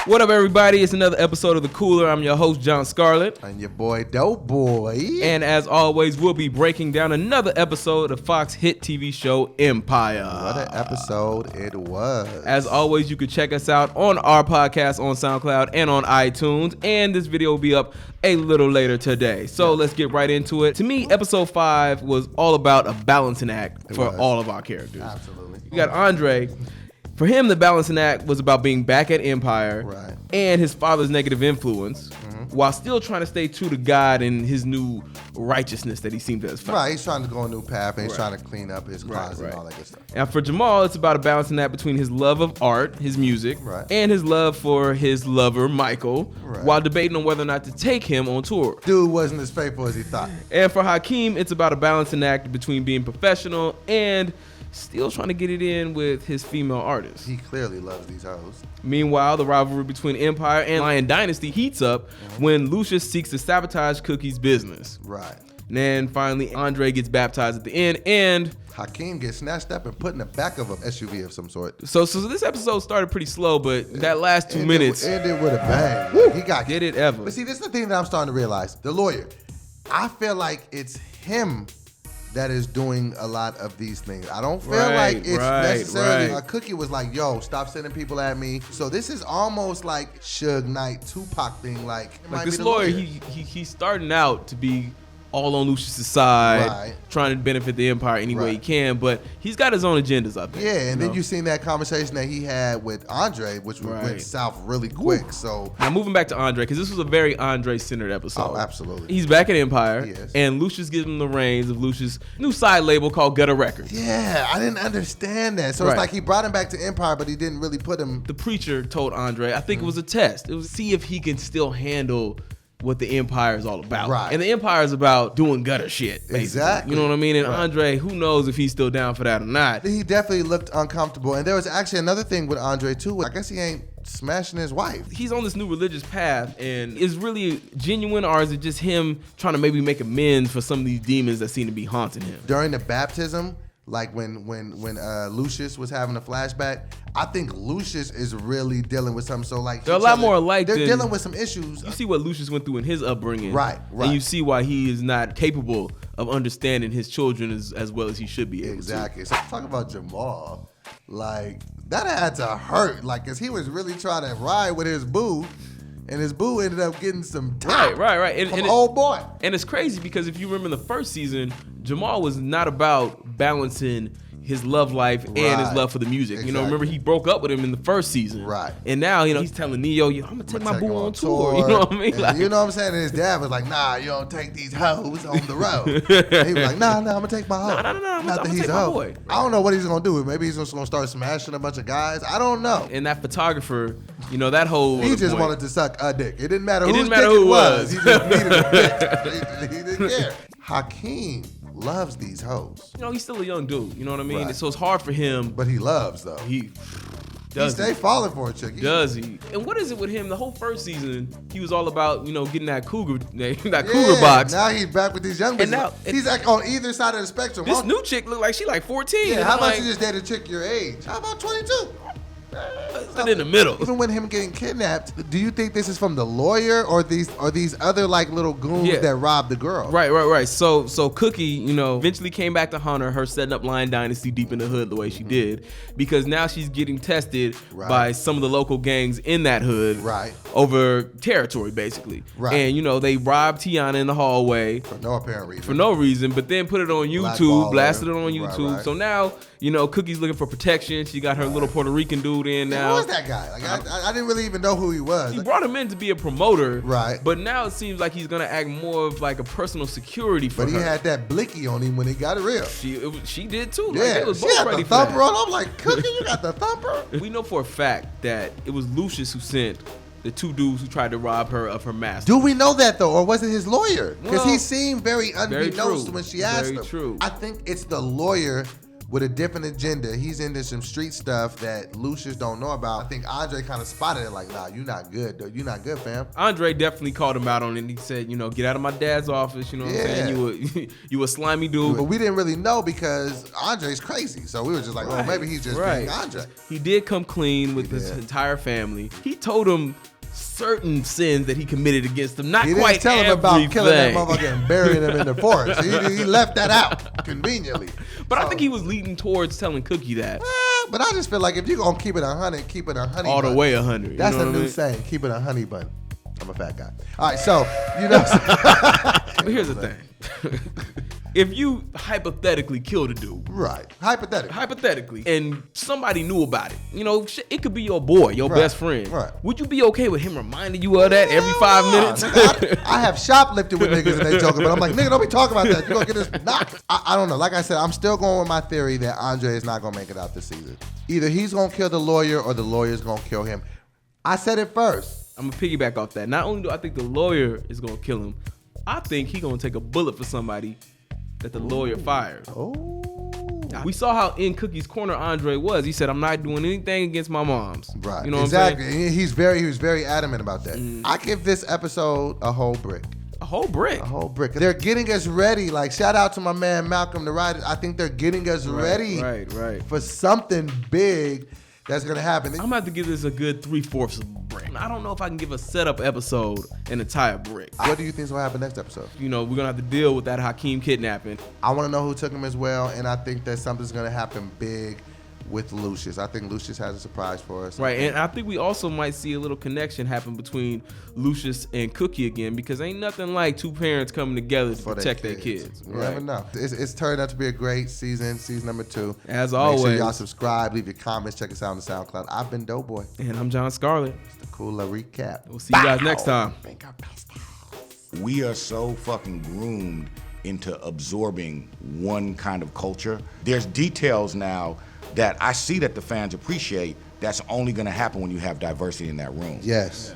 What up, everybody? It's another episode of The Cooler. I'm your host, Jon Scarlett. And your boy, DoBoy. And as always, we'll be breaking down another episode of Fox hit TV show Empire. What an episode it was. As always, you can check us out on our podcast on SoundCloud and on iTunes. And this video will be up a little later today. So let's get right into it. To me, episode 5 was all about a balancing act for all of our characters. Absolutely. You got Andre. For him, the balancing act was about being back at Empire and his father's negative influence, while still trying to stay true to God and his new righteousness that he seemed to have found. Right, he's trying to go a new path and he's trying to clean up his closet and all that good stuff. And for Jamal, it's about a balancing act between his love of art, his music, and his love for his lover, Michael, while debating on whether or not to take him on tour. Dude wasn't as faithful as he thought. And for Hakeem, it's about a balancing act between being professional and still trying to get it in with his female artists. He clearly loves these hoes. Meanwhile, the rivalry between Empire and Lion Dynasty heats up when Lucius seeks to sabotage Cookie's business. Right. And then finally, Andre gets baptized at the end, and Hakeem gets snatched up and put in the back of an SUV of some sort. So this episode started pretty slow, but that last 2 minutes ended with a bang. He got did it ever. But see, this is the thing that I'm starting to realize. The lawyer, I feel like it's him that is doing a lot of these things. I don't feel like it's necessarily. Cookie was like, yo, stop sending people at me. So this is almost like Suge Knight, Tupac thing. Like this lawyer, he's starting out to be all on Lucius's side, trying to benefit the Empire any way he can, but he's got his own agendas, I think. Yeah, and then you seen that conversation that he had with Andre, which went south really quick. So now moving back to Andre, because this was a very Andre-centered episode. Oh, absolutely. He's back at Empire, and Lucius gives him the reins of Lucius' new side label called Gutter Records. Yeah, I didn't understand that. So it's like he brought him back to Empire, but he didn't really put him. The preacher told Andre, I think it was a test. It was to see if he can still handle what the Empire is all about. Right. And the Empire is about doing gutter shit, basically. Exactly. You know what I mean? And Andre, who knows if he's still down for that or not. He definitely looked uncomfortable. And there was actually another thing with Andre, too. I guess he ain't smashing his wife. He's on this new religious path, and is really genuine, or is it just him trying to maybe make amends for some of these demons that seem to be haunting him? During the baptism, like when Lucius was having a flashback, I think Lucius is really dealing with something. So like they're a lot more alike. They're dealing with some issues. You see what Lucius went through in his upbringing, right? And you see why he is not capable of understanding his children as well as he should be able to. So talk about Jamal, like that had to hurt, like because he was really trying to ride with his boo. And his boo ended up getting some time. Right. And old boy. And it's crazy because if you remember in the first season, Jamal was not about balancing his love life and his love for the music. Exactly. You know, remember he broke up with him in the first season. Right. And now, he's telling Neo, I'm going to take my boo on tour. You know what I mean? Like, you know what I'm saying? And his dad was like, nah, you don't take these hoes on the road. And he was like, nah, I'm going to take my hoe. No, I'm going to take my boy. I don't know what he's going to do. Maybe he's just going to start smashing a bunch of guys. I don't know. And that photographer, that whole he just wanted to suck a dick. It didn't matter who it was. He just needed a dick. He didn't care. Hakeem loves these hoes. He's still a young dude. You know what I mean? Right. So it's hard for him. But he loves, though. He stay falling for a chick. Does he? And what is it with him? The whole first season, he was all about, getting that cougar box. Now he's back with these young bitches. And now he's like on either side of the spectrum. This new chick look like she like 14. Yeah, how about you just date a chick your age? How about 22? In the middle. Even with him getting kidnapped, do you think this is from the lawyer or these other like little goons that robbed the girl? Right. So Cookie, eventually came back to haunt her setting up Lion Dynasty deep in the hood the way she did, because now she's getting tested by some of the local gangs in that hood over territory, basically. Right. And they robbed Tiana in the hallway for no apparent reason. For no reason, but then put it on YouTube, blasted it on YouTube. Right. So now, Cookie's looking for protection. She got her little Puerto Rican dude in now. Who was that guy? Like I didn't really even know who he was. He brought him in to be a promoter, right? But now it seems like he's gonna act more of like a personal security for her. But he had that blicky on him when he got it real. She did too. Yeah, like, she had the thumper on. I'm like, Cookie, you got the thumper. We know for a fact that it was Lucius who sent the two dudes who tried to rob her of her master. Do we know that though, or was it his lawyer? Because he seemed very unbeknownst when she asked him. True. I think it's the lawyer with a different agenda. He's into some street stuff that Lucius don't know about. I think Andre kind of spotted it like, nah, you not good, dude. You not good, fam. Andre definitely called him out on it. And he said, get out of my dad's office. You know what I'm saying? You a slimy dude. But we didn't really know because Andre's crazy. So we were just like, oh, maybe he's just being Andre. He did come clean with his entire family. He told him certain sins that he committed against them. Not quite tell him about killing that motherfucker and burying him in the forest. He left that out conveniently. But I think he was leading towards telling Cookie that. But I just feel like if you're going to keep it 100, keep it a honey all bun. The way 100. That's a new saying. Keep it a honey bun. I'm a fat guy. All right, so, But here's the thing. If you hypothetically killed a dude. Right. Hypothetically. And somebody knew about it. It could be your boy, your best friend. Right. Would you be okay with him reminding you of that every 5 minutes? I have shoplifted with niggas and they joking, but I'm like, nigga, don't be talking about that. You're going to get us knocked. I don't know. Like I said, I'm still going with my theory that Andre is not going to make it out this season. Either he's going to kill the lawyer or the lawyer's going to kill him. I said it first. I'm going to piggyback off that. Not only do I think the lawyer is going to kill him, I think he's going to take a bullet for somebody that the lawyer fired. Oh. We saw how in Cookie's corner Andre was. He said, I'm not doing anything against my moms. Right. You know exactly. What I'm saying? He was very adamant about that. I give this episode a whole brick. A whole brick? A whole brick. They're getting us ready. Like, shout out to my man Malcolm the writer. I think they're getting us ready for something big that's going to happen. I'm about to give this a good 3/4 of a brick. I don't know if I can give a setup episode an entire brick. What do you think is going to happen next episode? We're going to have to deal with that Hakeem kidnapping. I want to know who took him as well, and I think that something's going to happen big with Lucius. I think Lucius has a surprise for us. Right, and I think we also might see a little connection happen between Lucius and Cookie again, because ain't nothing like two parents coming together to protect their kids. You never know. It's turned out to be a great season number 2. As always. Make sure y'all subscribe, leave your comments, check us out on the SoundCloud. I've been DoBoy. And I'm Jon Scarlett. It's the Cooler Recap. We'll see you guys next time. We are so fucking groomed into absorbing one kind of culture. There's details now that I see that the fans appreciate. That's only going to happen when you have diversity in that room. Yes.